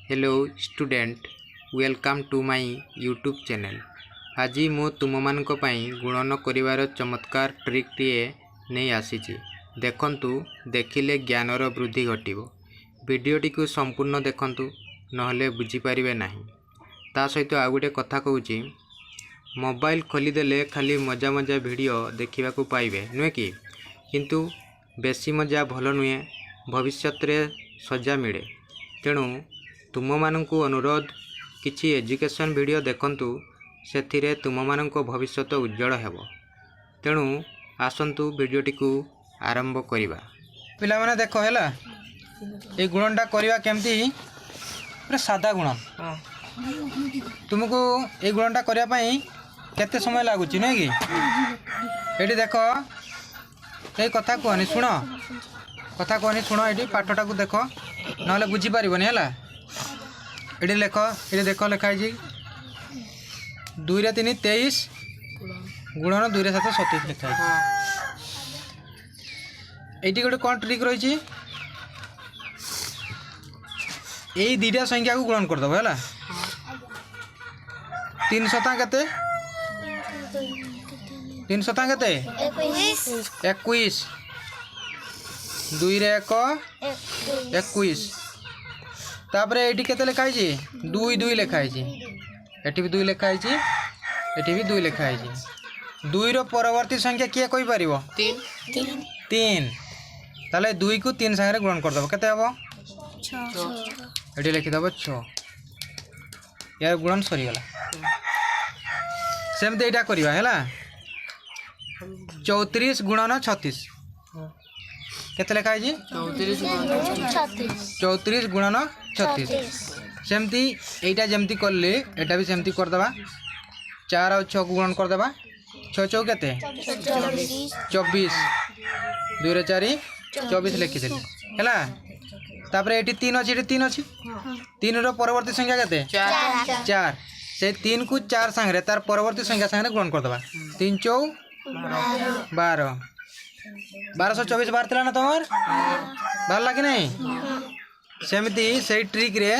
Hello student welcome to my YouTube channel. आज मु तुम मानक पई गुणन करिवार चमत्कार ट्रिक टीए नहीं आसीची। देखंतु देखिले ज्ञानर वृद्धि घटिबो। वीडियोटी को संपूर्ण देखंतु नहले बुझी पारिबे नाही। ता सहित आ गुटे कथा कहूची, मोबाइल खोलीदेले खाली मजा मजा वीडियो देखा पाइबे नुहे कि, किंतु बेसी मजा भल नुहे, भविष्य रे सजा मिले। तेणु तुम मानंकु अनुरोध किछि एजुकेशन वीडियो देखंतु, सेथिरे तुम मानंको भविष्य उज्जवल हेबो। तेणु आसंतु वीडियोटी को आरंभ करिबा। पिला माने देखो हैला ए गुणनटा करिबा केमती पूरा सादा गुणन। तुमको ए गुणनटा करिया पई केते समय लागुची नै कि एडी देखो ए कथा कहनी सुनो, कथा कहनी सुनो, एडी पाठटा को देखो नहले बुझी पारिबनी हैला। एडी लेख, एडी देखो लेखाई जी 2 रे 3 23 गुणन 2 रे 7 27 लेखाई। एटी गोटे कौन ट्रिक रही, यही दुईटा संख्या को गुणन करदेव है। 3 शता केते 3 शता केते 21 2 रे 1 21 तापर एटी केते लिखाई छी 2 2 लिखाई छी, एटी भी 2 लिखाई छी, एटी भी 2 लिखाई छी। 2 रो परवर्ती संख्या किए कहि परिबो 3 ताले 2 को 3 संगे गुणन कर दबो केते हबो 6। एटी लिखि दबो 6, यार गुणन सरी गला। सेम एटा करिवा हैला 34 गुणन 36 केते लिखाई छी 34 गुणन 36। सेमती एटा जेमती करले एटा भी सेमती कर दबा। 4 और 6 को गुणन कर दबा। 6 4 केते 24 2 रे 4 24 लिखि देली हैला। तापर एटी 3 अछि, एटी 3 अछि, 3 रो परवर्ती संख्या केते 4 से 3 को 4 संगे तार परवर्ती संख्या संगे गुणन कर दबा। 3 4 12 1224 बार थिला ना तमर बार लागे नहीं। सेमती से ट्रिक रे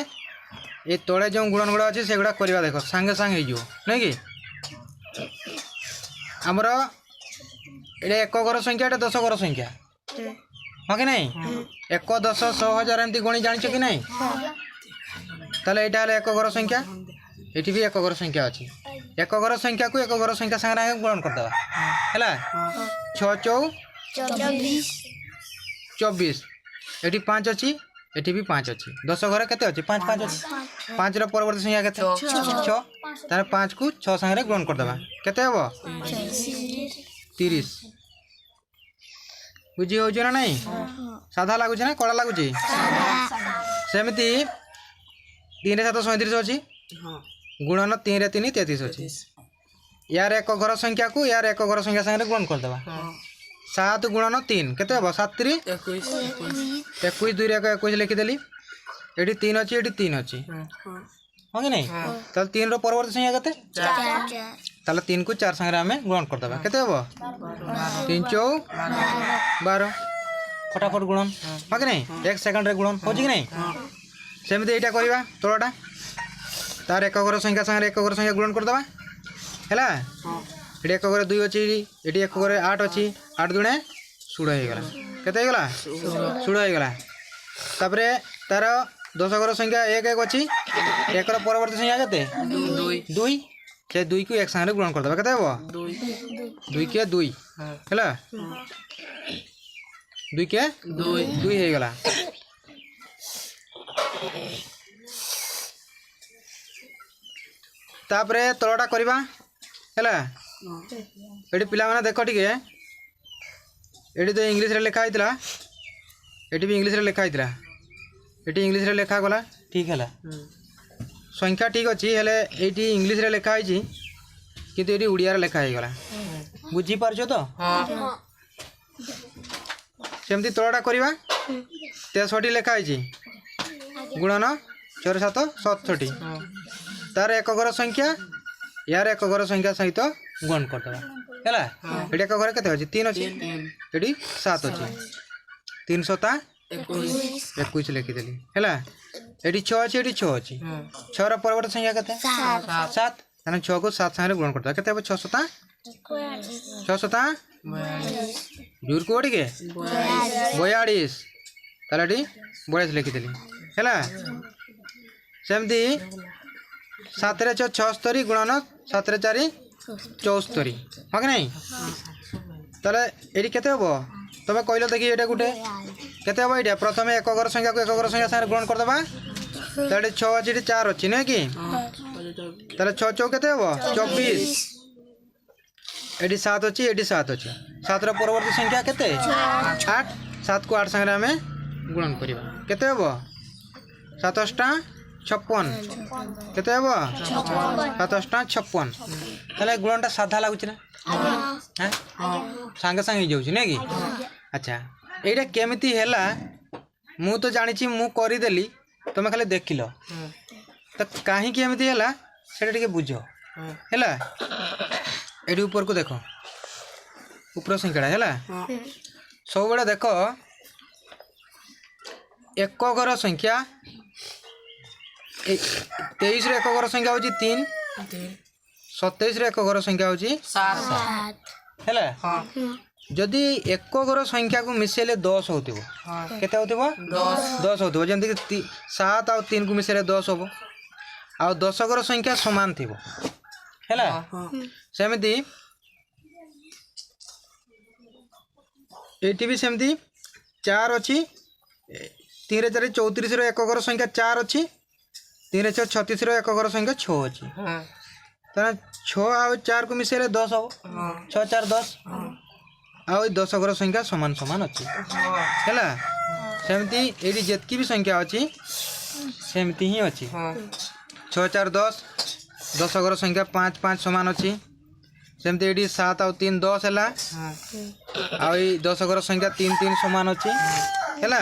ये तले जो गुणन गुड़ा अच्छे से गुड़ा करवा देखो सांगे सांगे हो नहीं कि आमर ये 1 घर संख्या 10 घर संख्या हाँ कि नहीं 1 10 100 1000 एमती गणी जान कि नहीं। ताले एटा हले 1 घर संख्या, एटी भी 1 घर संख्या अच्छी। 1 घर संख्या को 1 घर संख्या संगे गुणन कर दवा हैला। 6 4 24 एटी 5 अच्छी, एटी भी 5 अच्छी। 10 घर केते अच्छी 5 5 अच्छी। 5 रो परवर्ती संख्या केते 6 तारे 5 को 6 संगे गुणन कर दवा केते हबो 30। बुझी हो ना नहीं, साधा लागुच ना कड़ा लागुच। सेमती 3 रे 7 37 अच्छी गुणन 3 रे 3 33 अच्छी। यार 1 घर संख्या को यार 1 घर संख्या संगे गुणन कर दवा। 7 गुणन 3 केते हबो 7 3 21 2 रे 21 लिखि देली। एटी 3 अछि, एटी 3 अछि हां कि नहीं। ताल 3 रो परवर्ती संख्या केते 4 ताले 3 को 4 संगे हमें गुणन कर दबा केते हबो 3 4 12 फटाफट गुणन हां कि नहीं। 1 सेकंड रे गुणन हो कि नहीं। सेमते एटा करबा तळटा तार 1 घर संख्या संगे 1 घर संख्या गुणन कर दबा हैला। एटी 1 घर 2 अछि, एटी 1 घर 8 अछि, 8 दुणे 16 हे गला केते हे गला 16 हे गला। तापरे तार 10 घर संख्या 1 1 अछि, 1 रो परवर्ती संख्या केते 2 से 2 को 1 संगे गुणन कर दबा केते हबो 2 के 2 हैला। 2 के 2 हे गला। तापरे तळटा करबा हैला। एटी पिला माने देखो ठीक है, एटी तो इंग्लिश रे लिखा आइतला, एटी भी इंग्लिश रे लिखा आइतला, एटी इंग्लिश रे लिखा गला ठीक हैला। संख्या ठीक अछि हेले एटी इंग्लिश रे लिखा आइछि किंतु एटी उड़िया रे लिखा आइ गला। बुझी पारछो तो सेमती तळटा करबा 63 लिखा आइछि गुणन 4 7 67 तार 1 घर संख्या यार 1 घर संख्या सहित गुणन कर दबा हैला। एटी 1 घर केते अछि 3 अछि, एटी 7 अछि। 3 7 21 लिखि देली हैला। एटी 6 अच्छी एटी 6 अच्छी 6 रा परवर्ती संख्या केते 7 ताने 6 को 7 संगे गुणन करता केते 6 7 6 7 जोर को के 42 ताले डी 42 लिखि देली हैला सेमती 7 रे 6 76 गुणन 7 रे 4 74 हो कि नहीं ताले एडी केते हबो तबे कहलो देखि एटा गुटे केते हबो एटा प्रथमे एक घर संख्या को एक घर संख्या सारे ग्रहण कर दबा ताले 6 अछि 4 अछि नै कि ताले 6 4 केते हबो 24 एडी 7 अछि एडी 7 अछि 7 रा परवर्ती संख्या केते 8 7 को 8 संगे हमें गुणन करिबा केते हबो 7 8 56 केते हबो 7 8 56 ताले गुणनटा साधा लागुछि ना हैं संगे संगे जाउछि नै कि अच्छा एटा केमिति हैला मु तो जानि छी मु करि देली तमे खाली देखिलो तो काहे कि एमिति हैला सेटा टिके बुझो हैला एडी ऊपर को देखो ऊपर संख्या हैला सब बेला देखो एक घर संख्या 23 रे एक घर संख्या होची 3 27 रे एक घर संख्या होची 7 हैला जदि एक घर संख्या को मिसेले 10 होतिबो केते होतिबो 10 होतिबो जेंति कि 7 और 3 को मिसेले 10 होबो आ 10 घर संख्या समान थिबो हैला सेमिति एटी भी सेमती 4 अच्छी 3 रे 4 34 रो एक घर संख्या 4 अच्छी 3 रे 6 36 रो एक घर संख्या 6 अच्छी ताना 6 आ 4 को मिसेले 10 हो 6 4 10 आ 10 घर संख्या समान समान अच्छी हैला सेमती एडी जेतकी भी संख्या अच्छी सेमती ही अच्छी 6 4 10 10 घर संख्या 5 5 समान अच्छी सेमती एडी 7 और 3 10 हैला आ 10 घर संख्या 3 3 समान अच्छी हैला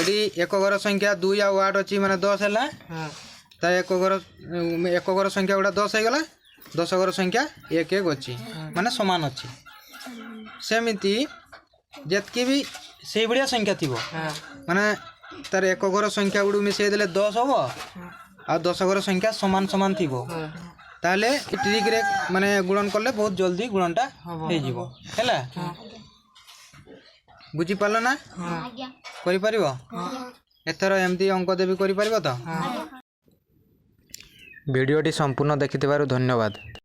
एडी एक घर संख्या 2 या 8 अच्छी माने 10 हैला ता एक घर संख्या गुडा 10 है गला 10 घर संख्या 1 1 अच्छी माने समान अच्छी सेमिति जेतकी भी से बढ़िया संख्या थिबो माने तार एक घर संख्या गुडू मिसे देले 10 होबो आ 10 घर संख्या समान समान थिबो ताले ट्रिक रे माने गुणन करले बहुत जल्दी गुणनटा हे जीवो हैला बुझी पालो ना करि परिबो एथरो एमती अंक देबी करि परिबो तो वीडियोटी संपूर्ण देखिथिबारु धन्यवाद।